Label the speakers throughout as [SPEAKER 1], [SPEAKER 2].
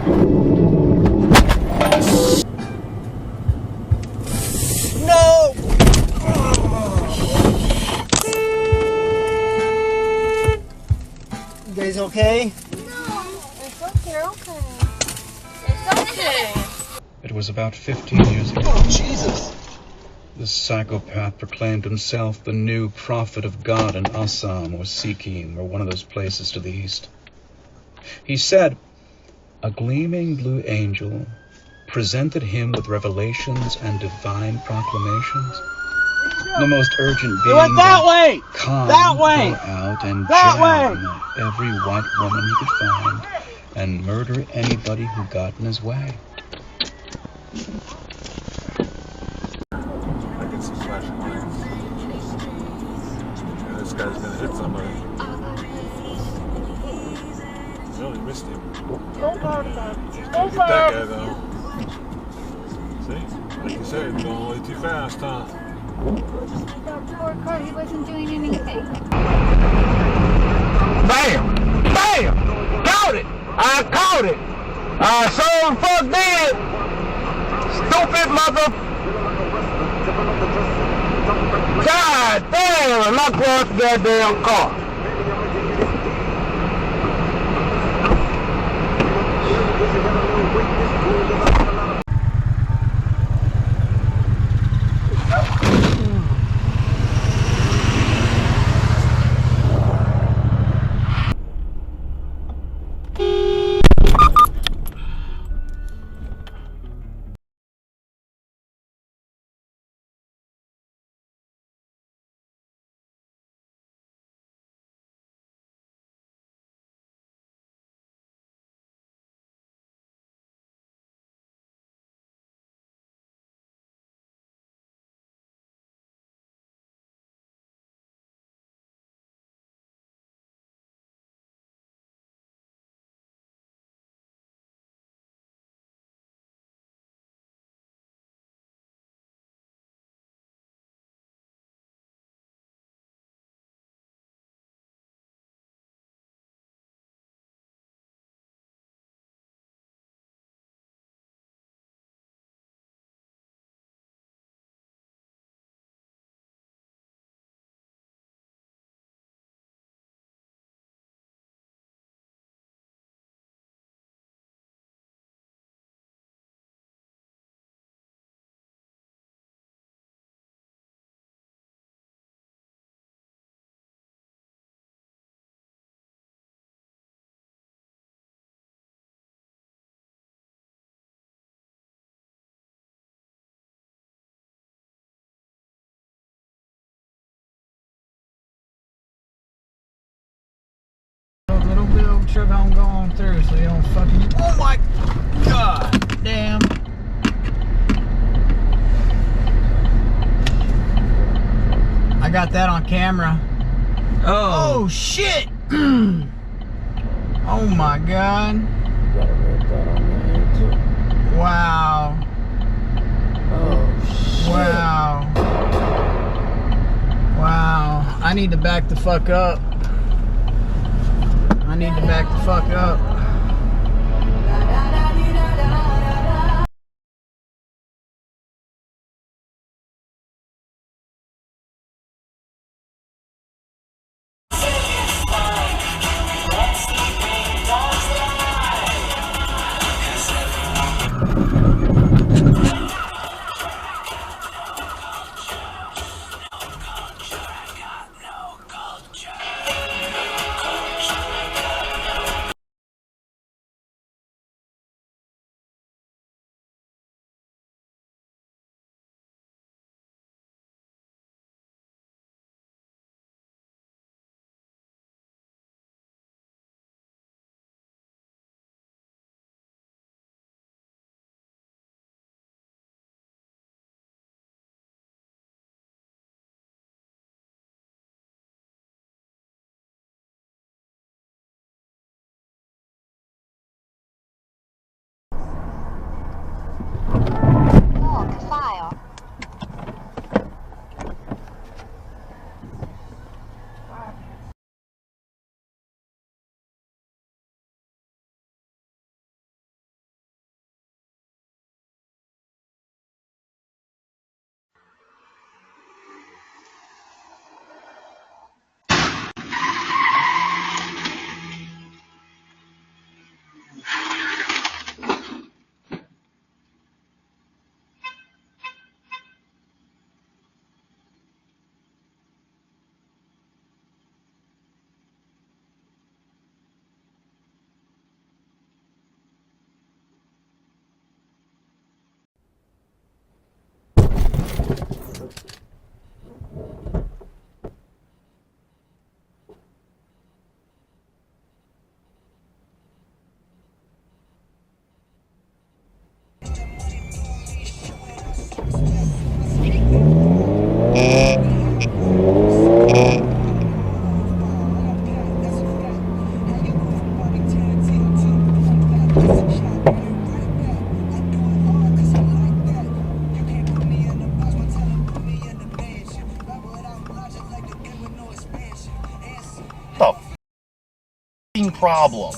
[SPEAKER 1] No! You guys okay?
[SPEAKER 2] No, it's okay. It's okay.
[SPEAKER 3] It was about 15 years ago.
[SPEAKER 1] Oh, Jesus!
[SPEAKER 3] This psychopath proclaimed himself the new prophet of God in Assam or Sikkim or one of those places to the east. He said a gleaming blue angel presented him with revelations and divine proclamations. The most urgent being
[SPEAKER 1] went that way!
[SPEAKER 3] Come,
[SPEAKER 1] That way!
[SPEAKER 3] go out and
[SPEAKER 1] That
[SPEAKER 3] jam every white woman he could find and murder anybody who got in his way.
[SPEAKER 4] I can see flashing lights. Yeah, this guy's gonna hit somebody. Really missed him.
[SPEAKER 2] Don't worry about it.
[SPEAKER 4] Hit
[SPEAKER 2] Don't
[SPEAKER 4] that
[SPEAKER 2] worry.
[SPEAKER 4] guy though. See? Like you said, going way too fast, huh?
[SPEAKER 2] That poor car, he wasn't doing anything.
[SPEAKER 1] Bam! Bam! Caught it! I caught it! I so fuck did! Stupid mother... God damn! I'm not going to that damn car. Little bit of truck I'm going through so you don't fucking... Oh my god damn. I got that on camera. Oh shit. Oh my god. Wow. Oh shit. Wow. Wow. I need to back the fuck up. I need to back the fuck up.
[SPEAKER 5] The f***ing problem.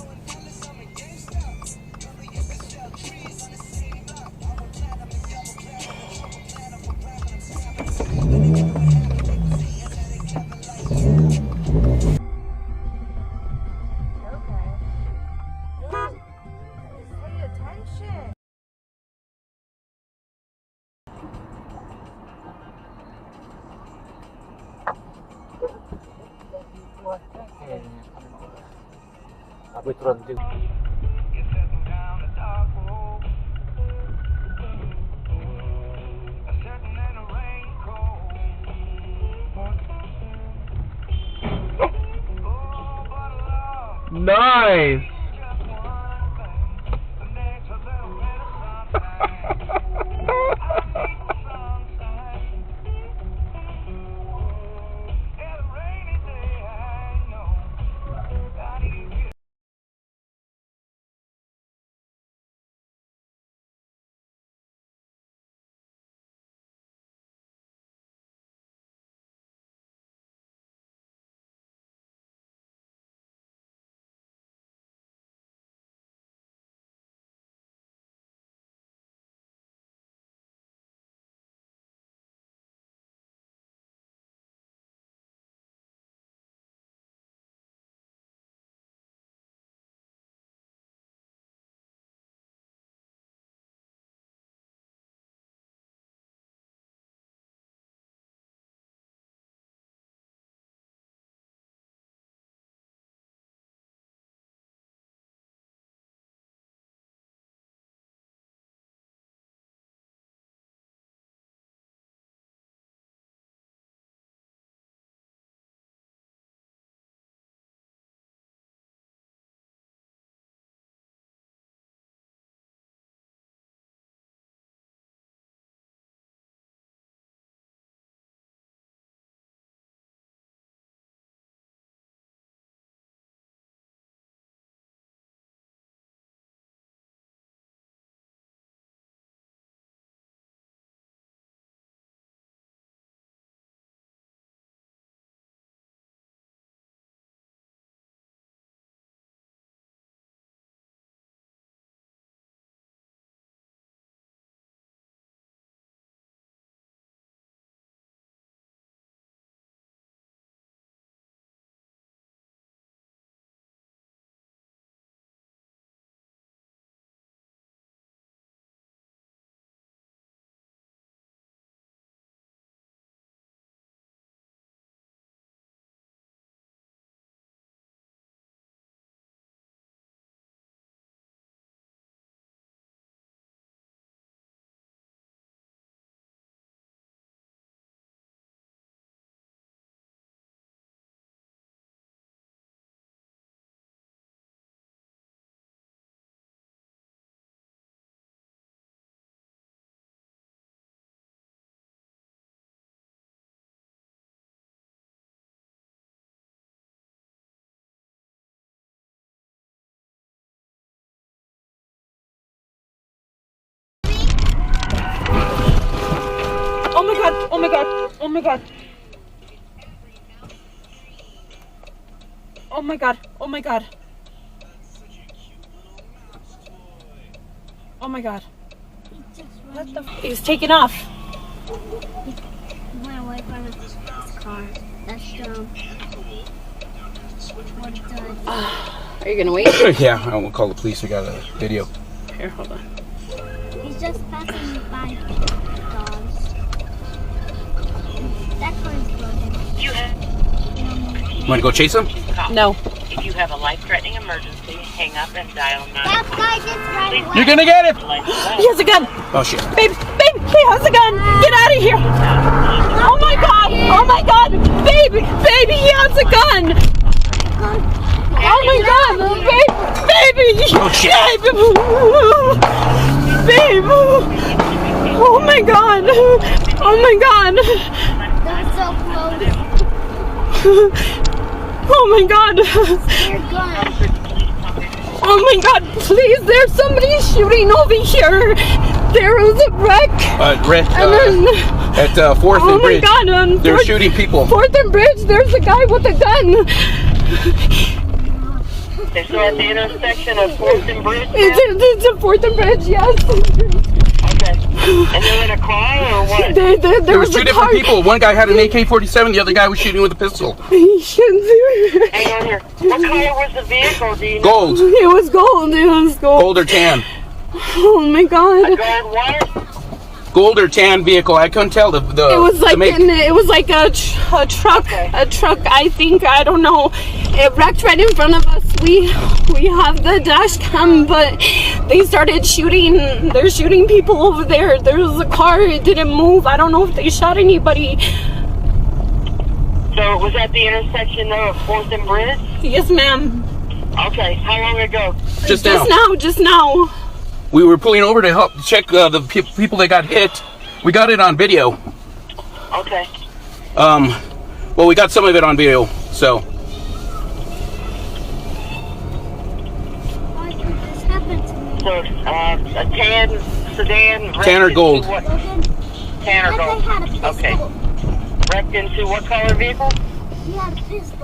[SPEAKER 1] Nice.
[SPEAKER 6] Oh my god, oh my god, oh my god. Oh my god, oh my god. Oh my god. What the f? He was taken off.
[SPEAKER 2] My wife on his car. That's dumb. What does?
[SPEAKER 6] Are you gonna wait?
[SPEAKER 3] Yeah, I will call the police. We got a video.
[SPEAKER 6] Here, hold on.
[SPEAKER 2] He's just passing by dogs. That car is broken.
[SPEAKER 3] You want to go chase him?
[SPEAKER 6] No.
[SPEAKER 7] If you have a life-threatening emergency, hang up and dial 911.
[SPEAKER 2] That guy just ran away.
[SPEAKER 3] You're gonna get him!
[SPEAKER 6] He has a gun.
[SPEAKER 3] Oh shit.
[SPEAKER 6] Babe, babe, he has a gun. Get out of here. Oh my god, oh my god. Baby, baby, he has a gun. Oh my god, baby.
[SPEAKER 3] Oh shit.
[SPEAKER 6] Babe. Oh my god. Oh my god.
[SPEAKER 2] That's so close.
[SPEAKER 6] Oh my god.
[SPEAKER 2] They're gone.
[SPEAKER 6] Oh my God, please, there's somebody shooting over here. There was a wreck.
[SPEAKER 8] At
[SPEAKER 6] And
[SPEAKER 8] 4th
[SPEAKER 6] oh
[SPEAKER 8] and
[SPEAKER 6] my
[SPEAKER 8] Bridge.
[SPEAKER 6] God,
[SPEAKER 8] They're shooting people.
[SPEAKER 6] 4th and Bridge, there's a guy with a gun.
[SPEAKER 7] Okay, so at the intersection of 4th and Bridge?
[SPEAKER 6] It's a 4th and Bridge, yes.
[SPEAKER 7] Okay. And they're in a car or what?
[SPEAKER 6] There
[SPEAKER 8] was two different people. One guy had an AK-47, the other guy was shooting with a pistol.
[SPEAKER 7] Hang on here. What color was the vehicle, do you know?
[SPEAKER 8] Gold.
[SPEAKER 6] It was gold. It was gold.
[SPEAKER 8] Gold or tan.
[SPEAKER 6] Oh my God.
[SPEAKER 7] A gold what?
[SPEAKER 8] Gold or tan vehicle. I couldn't tell the
[SPEAKER 6] It was like
[SPEAKER 8] the make.
[SPEAKER 6] it was like a truck.
[SPEAKER 7] Okay.
[SPEAKER 6] A truck. I think, I don't know. It wrecked right in front of us. We have the dash cam, but they started shooting. They're shooting people over there. There was a car. It didn't move. I don't know if they shot anybody.
[SPEAKER 7] So it was at the intersection of 4th and Bridge?
[SPEAKER 6] Yes, ma'am.
[SPEAKER 7] Okay. How long ago?
[SPEAKER 8] Just now.
[SPEAKER 6] Just now.
[SPEAKER 8] We were pulling over to help check the people that got hit. We got it on video.
[SPEAKER 7] Okay.
[SPEAKER 8] Well, we got some of it on video, so.
[SPEAKER 2] Why did this happen to me?
[SPEAKER 7] So, a tan sedan.
[SPEAKER 8] Tan or gold?
[SPEAKER 7] What? Tan or
[SPEAKER 2] That guy
[SPEAKER 7] gold?
[SPEAKER 2] had a pistol.
[SPEAKER 7] Okay. Wrecked into what color vehicle?
[SPEAKER 2] He had a pistol.